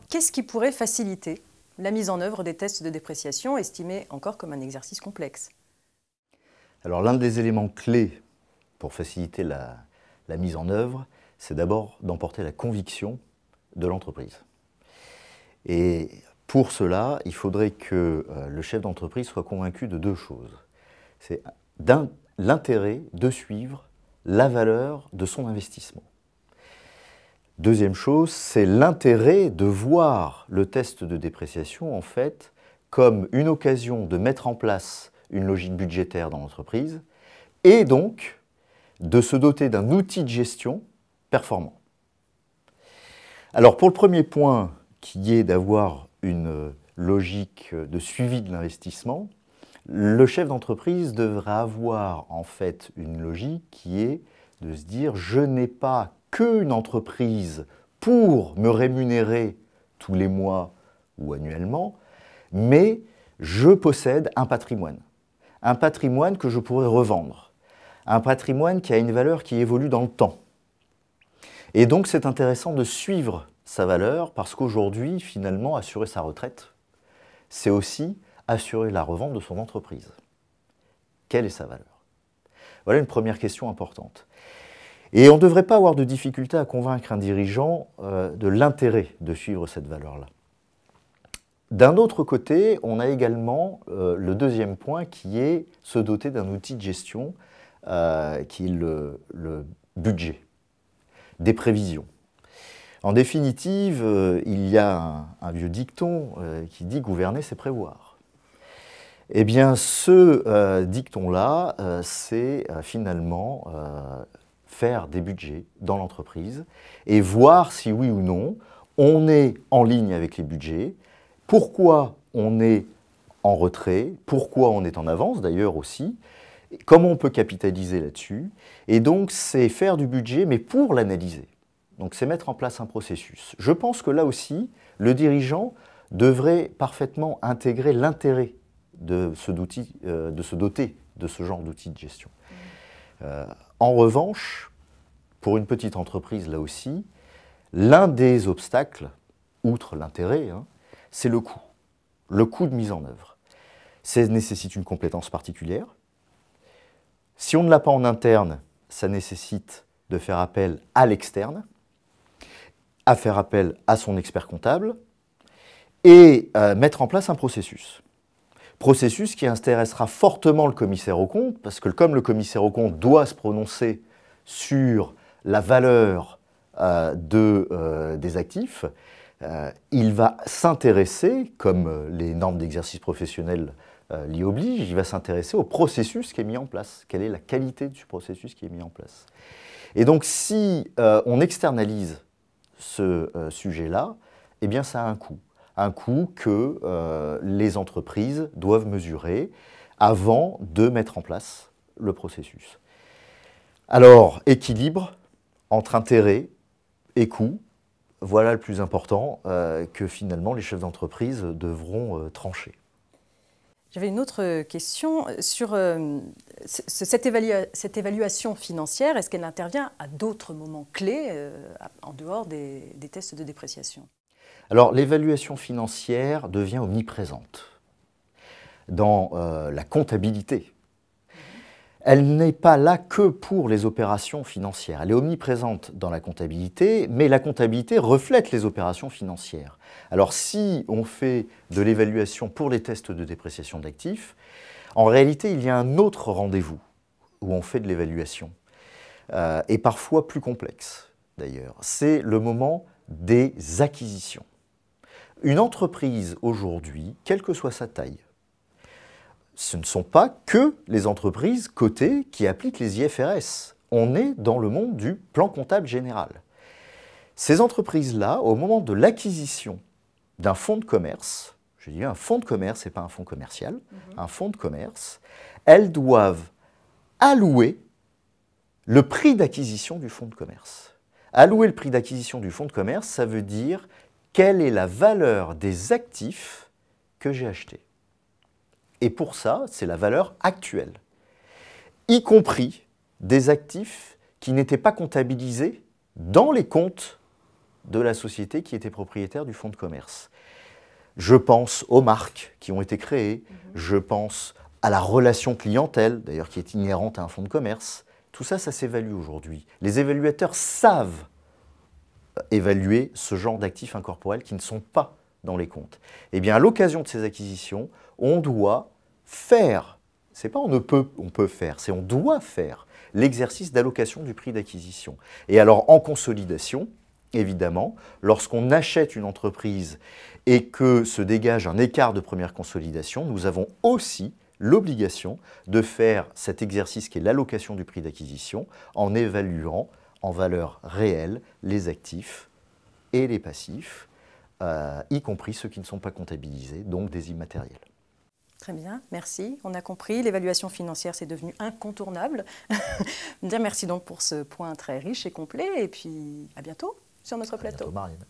Qu'est-ce qui pourrait faciliter la mise en œuvre des tests de dépréciation, estimés encore comme un exercice complexe? Alors l'un des éléments clés pour faciliter la mise en œuvre, c'est d'abord d'emporter la conviction de l'entreprise. Et pour cela, il faudrait que le chef d'entreprise soit convaincu de deux choses. C'est l'intérêt de suivre la valeur de son investissement. Deuxième chose, c'est l'intérêt de voir le test de dépréciation en fait comme une occasion de mettre en place une logique budgétaire dans l'entreprise et donc de se doter d'un outil de gestion performant. Alors pour le premier point, qui est d'avoir une logique de suivi de l'investissement, le chef d'entreprise devrait avoir en fait une logique qui est de se dire « je n'ai pas qu'une entreprise pour me rémunérer tous les mois ou annuellement, mais je possède un patrimoine que je pourrais revendre, un patrimoine qui a une valeur qui évolue dans le temps. Et donc c'est intéressant de suivre sa valeur parce qu'aujourd'hui, finalement, assurer sa retraite, c'est aussi assurer la revente de son entreprise. Quelle est sa valeur? Voilà une première question importante. Et on ne devrait pas avoir de difficulté à convaincre un dirigeant de l'intérêt de suivre cette valeur-là. D'un autre côté, on a également le deuxième point qui est se doter d'un outil de gestion qui est le budget, des prévisions. En définitive, il y a un vieux dicton qui dit « gouverner, c'est prévoir ». Eh bien, ce dicton-là, c'est finalement faire des budgets dans l'entreprise et voir si oui ou non on est en ligne avec les budgets, pourquoi on est en retrait, pourquoi on est en avance d'ailleurs aussi, comment on peut capitaliser là-dessus. Et donc, c'est faire du budget, mais pour l'analyser. Donc, c'est mettre en place un processus. Je pense que là aussi, le dirigeant devrait parfaitement intégrer l'intérêt de se doter de ce genre d'outils de gestion. En revanche, pour une petite entreprise, là aussi, l'un des obstacles, outre l'intérêt, c'est le coût de mise en œuvre. Ça nécessite une compétence particulière. Si on ne l'a pas en interne, ça nécessite de faire appel à l'externe, à faire appel à son expert comptable et mettre en place un processus. Processus qui intéressera fortement le commissaire aux comptes, parce que comme le commissaire aux comptes doit se prononcer sur la valeur des actifs, il va s'intéresser, comme les normes d'exercice professionnel l'y obligent, il va s'intéresser au processus qui est mis en place. Quelle est la qualité du processus qui est mis en place? Et donc, si on externalise ce sujet-là, eh bien, ça a un coût. Un coût que les entreprises doivent mesurer avant de mettre en place le processus. Alors, équilibre entre intérêt et coût, voilà le plus important que finalement les chefs d'entreprise devront trancher. J'avais une autre question sur cette évaluation financière. Est-ce qu'elle intervient à d'autres moments clés en dehors des tests de dépréciation? Alors, l'évaluation financière devient omniprésente dans la comptabilité. Elle n'est pas là que pour les opérations financières. Elle est omniprésente dans la comptabilité, mais la comptabilité reflète les opérations financières. Alors, si on fait de l'évaluation pour les tests de dépréciation d'actifs, en réalité, il y a un autre rendez-vous où on fait de l'évaluation, et parfois plus complexe d'ailleurs. C'est le moment des acquisitions. Une entreprise aujourd'hui, quelle que soit sa taille, ce ne sont pas que les entreprises cotées qui appliquent les IFRS. On est dans le monde du plan comptable général. Ces entreprises-là, au moment de l'acquisition d'un fonds de commerce, je dis un fonds de commerce et pas un fonds commercial, un fonds de commerce, elles doivent allouer le prix d'acquisition du fonds de commerce. Allouer le prix d'acquisition du fonds de commerce, ça veut dire quelle est la valeur des actifs que j'ai achetés. Et pour ça, c'est la valeur actuelle, y compris des actifs qui n'étaient pas comptabilisés dans les comptes de la société qui était propriétaire du fonds de commerce. Je pense aux marques qui ont été créées, je pense à la relation clientèle, d'ailleurs qui est inhérente à un fonds de commerce. Tout ça, ça s'évalue aujourd'hui. Les évaluateurs savent évaluer ce genre d'actifs incorporels qui ne sont pas dans les comptes. Eh bien, à l'occasion de ces acquisitions, on doit faire, c'est pas on peut faire, c'est on doit faire l'exercice d'allocation du prix d'acquisition. Et alors, en consolidation, évidemment, lorsqu'on achète une entreprise et que se dégage un écart de première consolidation, nous avons aussi l'obligation de faire cet exercice qui est l'allocation du prix d'acquisition en évaluant en valeur réelle les actifs et les passifs, y compris ceux qui ne sont pas comptabilisés, donc des immatériels. Très bien, merci. On a compris, l'évaluation financière, c'est devenu incontournable. Merci donc pour ce point très riche et complet, et puis à bientôt sur notre plateau. À bientôt, Marianne.